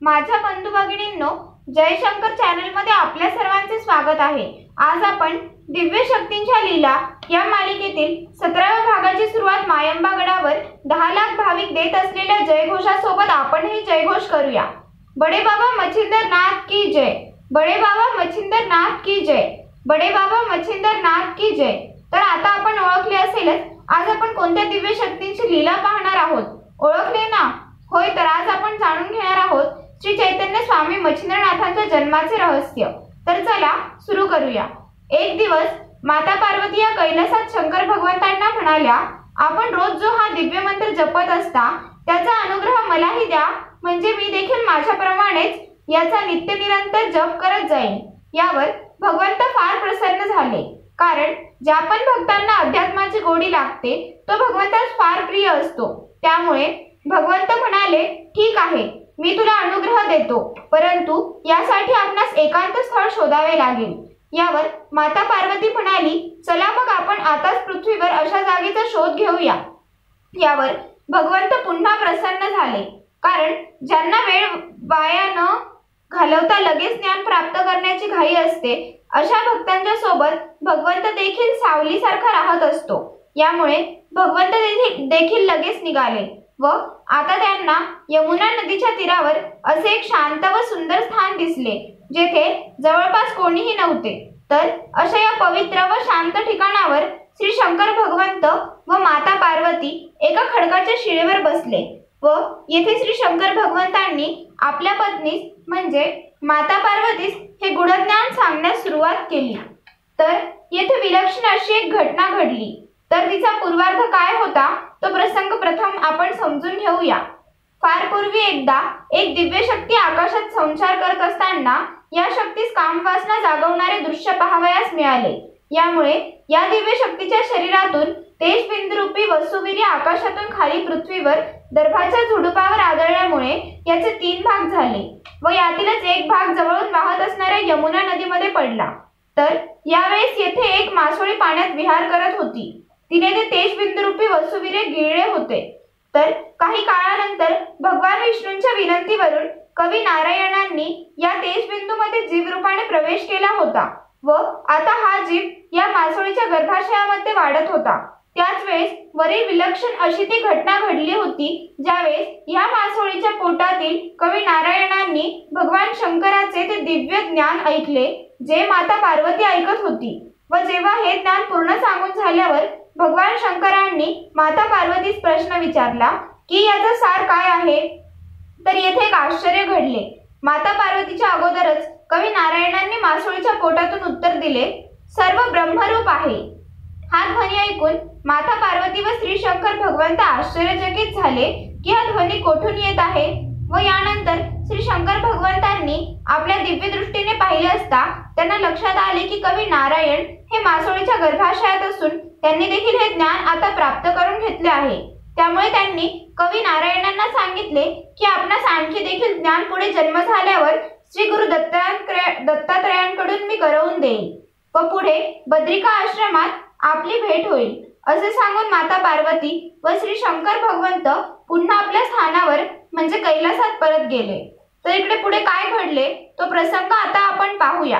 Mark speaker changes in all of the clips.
Speaker 1: माझ्या बंधू भगिनींनो, जयशंकर चॅनल मध्ये आपल्या सर्वांचे स्वागत आहे। आज आपण दिव्य शक्तींच्या लीला या मालिकेतील 17व्या भागाची सुरुवात मायंबा गडावर 10 लाख भाविक देत असलेल्या जयघोषासोबत आपणही जयघोष करूया। बडे बाबा मच्छिंदर नाथ की जय, बडे बाबा मच्छिंदर नाथ की जय, बडे बाबा मच्छिंदर नाथ की जय। तर आता आपण ओळखले असेलच, आज आपण कोणत्या दिव्य शक्तींची लीला पाहणार आहोत। ओळखले ना? होय, तर आज आपण जाणून घेणार आहोत श्री चैतन्य स्वामी मच्छिंद्रनाथांच्या जन्माचे रहस्य। तर चला सुरू करूया। एक दिवस माता पार्वती या कैलासात शंकर भगवंतांना म्हणाल्या, आपण रोज जो हा दिव्य मंत्र जपत असता त्याचा अनुग्रह मलाही द्या, म्हणजे मी देखील माझ्याप्रमाणेच याचा नित्य निरंतर जप करत जाईन। यावर भगवंत फार प्रसन्न झाले, कारण ज्या पण भक्तांना अध्यात्माची गोडी लागते तो भगवंतास फार प्रिय असतो। त्यामुळे भगवंत म्हणाले, ठीक आहे, मी तुला अनुग्रह देतो, परंतु यासाठी आपणास एकांत स्थळ शोधावे लागेल। यावर माता पार्वती म्हणाली, चला मग आपण आताच पृथ्वीवर अशा जागेचा शोध घेऊया। यावर भगवंत पुन्हा प्रसन्न झाले, कारण ज्यांना वेळ वाया न घालवता लगेच ज्ञान प्राप्त करण्याची घाई असते अशा भक्तांच्या सोबत भगवंत देखील सावलीसारखा राहत असतो। यामुळे भगवंत देखील लगेच निघाले व आता त्यांना यमुना नदीच्या तीरावर असे एक शांत व सुंदर स्थान दिसले, जेथे जवळपास कोणीही नव्हते। तर अशा या पवित्र व शांत ठिकाणावर श्री शंकर भगवंत व माता पार्वती एका खडकाच्या शिळेवर बसले व येथे श्री शंकर भगवंतांनी आपल्या पत्नीस म्हणजे माता पार्वतीस हे गुढज्ञान सांगण्यास सुरुवात केली। तर येथे विलक्षण अशी एक घटना घडली। तर तिचा पूर्वार्ध काय होता तो प्रसंग प्रथम आपण समजून घेऊया। फार पूर्वी एकदा एक दिव्य शक्ती आकाशात संचार करत असताना या शक्तीस कामवासना जागवणारे दृश्य पाहावयास मिळाले। यामुळे या दिव्य शक्तीच्या शरीरातून तेजबिंदूरूपी वसुवीर्य आकाशातून खाली पृथ्वीवर दर्भाच्या झुडुपावर आदळल्यामुळे याचे 3 भाग झाले व यातीलच एक भाग जवळून वाहत असणाऱ्या यमुना नदीमध्ये पडला। तर यावेळेस येथे एक मासोळी पाण्यात विहार करत होती। तिने ते तेजबिंदूरूपी वसुवीर्य गिळले होते। तर काही काळानंतर भगवान विष्णूंच्या विनंतीवरून कवी नारायणांनी या तेजबिंदूमध्ये जीव रूपाने प्रवेश केला होता व आता हा जीव या मासोळीच्या गर्भाशयामध्ये वाढत होता। त्याच वेळेस वरील विलक्षण अशी ती घटना घडली होती, ज्यावेळेस या मासोळीच्या पोटातील कवी नारायणांनी भगवान शंकराचे ते दिव्य ज्ञान ऐकले, जे माता पार्वती ऐकत होती। व जेव्हा हे ज्ञान पूर्ण सांगून झाल्यावर भगवान शंकरांनी माता पार्वतीस प्रश्न विचारला की याचा सार काय आहे। तर येथे एक आश्चर्य घडले। माता पार्वतीच्या अगोदरच कवी नारायणांनी मासोळीच्या पोटातून उत्तर दिले, सर्व ब्रह्मरूप आहे। हा ध्वनी ऐकून माता पार्वती व श्री शंकर भगवंत आश्चर्यचकित झाले की हा ध्वनी कोठून येत आहे। व यानंतर श्री शंकर भगवंतांनी आपल्या दिव्य दृष्टीने पाहिले असता त्यांना लक्षात आले की कवी नारायण हे मासोळीच्या गर्भाशयात असून त्यांनी देखील हे ज्ञान आता प्राप्त करून घेतले आहे। त्यामुळे त्यांनी कवी नारायणांना सांगितले की आपणास आणखी देखील ज्ञान पुढे जन्म झाल्यावर श्री गुरु दत्तात्रयांकडून मी करवून देईन व पुढे बद्रिका आश्रमात आपली भेट होईल, असे सांगून माता पार्वती व श्री शंकर भगवंत पुन्हा आपल्या स्थानावर म्हणजे कैलासात परत गेले। तर इकडे पुढे काय घडले तो प्रसंग आता आपण पाहूया।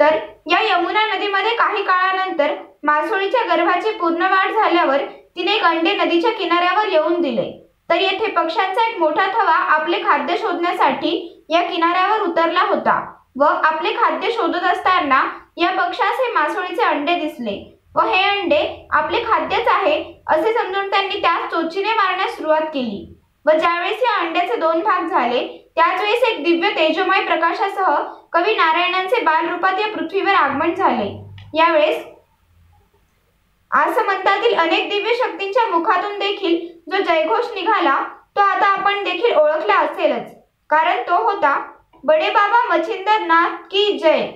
Speaker 1: तर या यमुना नदीमध्ये काही काळानंतर मासोळीच्या गर्भाची पूर्ण वाढ झाल्यावर तिने एक अंडे नदीच्या किनाऱ्यावर येऊन दिले। तर येथे पक्ष्यांचा एक मोठा थवा आपले खाद्य शोधण्यासाठी या किनाऱ्यावर उतरला होता व आपले खाद्य शोधत असताना या पक्षास हे मासोळीचे अंडे दिसले व हे अंडे आपले खाद्यच आहे असे समजून त्यांनी त्यास चोचीने मारण्यास सुरुवात केली। व ज्यावेळेस या अंड्याचे 2 भाग झाले त्याच वेळेस एक दिव्य तेजोमय प्रकाशासह कवी नारायणांचे बालरूपात या पृथ्वीवर आगमन झाले। यावेळेस आसमंतातील अनेक दिव्य शक्तींच्या मुखातून देखील जो जयघोष निघाला तो आता आपण देखील ओळखला असेलच, कारण तो होता, बडे बाबा मच्छिंदर नाथ की जय,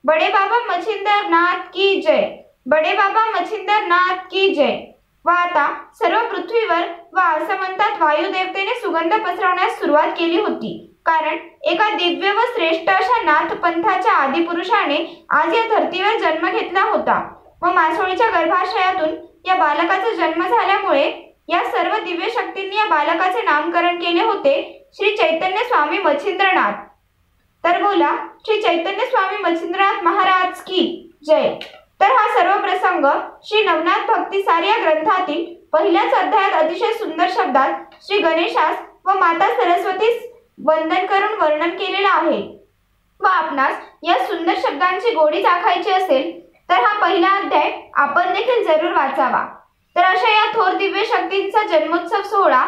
Speaker 1: बडे बाबा मच्छिंदर नाथ की जय, बडे बाबा मच्छिंदर नाथ की जय। व आता सर्व पृथ्वीवर व आसमंतात वायुदेवतेने सुगंध पसरवण्यास सुरुवात केली होती, कारण एका दिव्य व श्रेष्ठ अशा नाथ पंथाच्या आदिपुरुषाने आज या धर्तीवर जन्म घेतला होता व मासोळीच्या गर्भाशयातून या बालकाचा जन्म झाल्यामुळे या सर्व दिव्य शक्तींनी या बालकाचे नामकरण केले होते श्री चैतन्य स्वामी मच्छिंद्रनाथ। तर बोला श्री चैतन्य स्वामी मच्छिंद्रनाथ महाराज की जय। तर हा सर्व प्रसंग श्री नवनाथ भक्तिसार या ग्रंथातील पहिल्याच अध्यायात अतिशय सुंदर शब्दात श्री गणेशास व माता सरस्वतीस वंदन करून वर्णन केलेला आहे व आपणास या सुंदर शब्दांची गोडी चाखायची असेल तर हा पहिला अध्याय आपण देखील जरूर वाचावा। तर अशा या थोर दिव्य शक्तींचा जन्मोत्सव सोहळा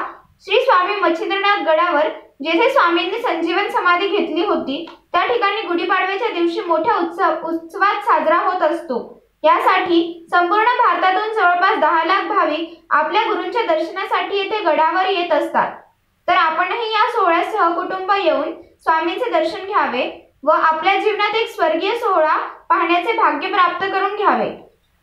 Speaker 1: श्री स्वामी मच्छिंद्रनाथ गडावर जेथे स्वामींनी संजीवन समाधी घेतली होती त्या ठिकाणी गुढीपाडव्याच्या दिवशी मोठ्या उत्सवात साजरा होत असतो। यासाठी संपूर्ण भारतातून जवळपास 10 लाख भाविक आपल्या गुरूंच्या दर्शनासाठी येथे गडावर येत असतात। तर आपणही या सोहळ्यात सहकुटुंब येऊन स्वामींचे दर्शन घ्यावे व आपल्या जीवनात एक स्वर्गीय सोहळा पाहण्याचे भाग्य प्राप्त करून घ्यावे।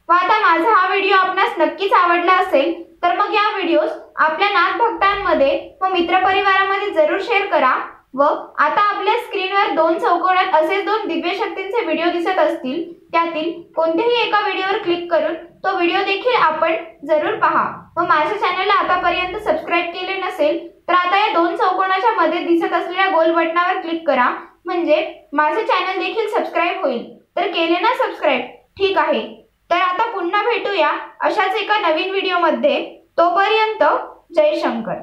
Speaker 1: व आता माझा हा व्हिडिओ आपणास नक्कीच आवडला असेल तर मग या व्हिडिओस आपल्या नाथ भक्तांमध्ये व मित्रपरिवारामध्ये जरूर शेअर करा। व आता आपल्या स्क्रीनवर 2 चौकोनात असेच 2 दिव्य शक्तींचे व्हिडिओ दिसत असतील, त्यातील कोणत्याही एका व्हिडिओवर क्लिक करून तो व्हिडिओ देखील आपण जरूर पहा। व माझ्या चॅनलला आतापर्यंत सबस्क्राइब केले नसेल तर आता या 2 चौकोनाच्या मध्ये दिसत असलेल्या गोल बटनावर क्लिक करा, म्हणजे माझे चॅनल देखील सबस्क्राइब होईल। तर केले ना सबस्क्राइब? ठीक आहे। तर आता पुन्हा भेटूया अशाच एका नवीन व्हिडिओमध्ये। तोपर्यंत जय शंकर।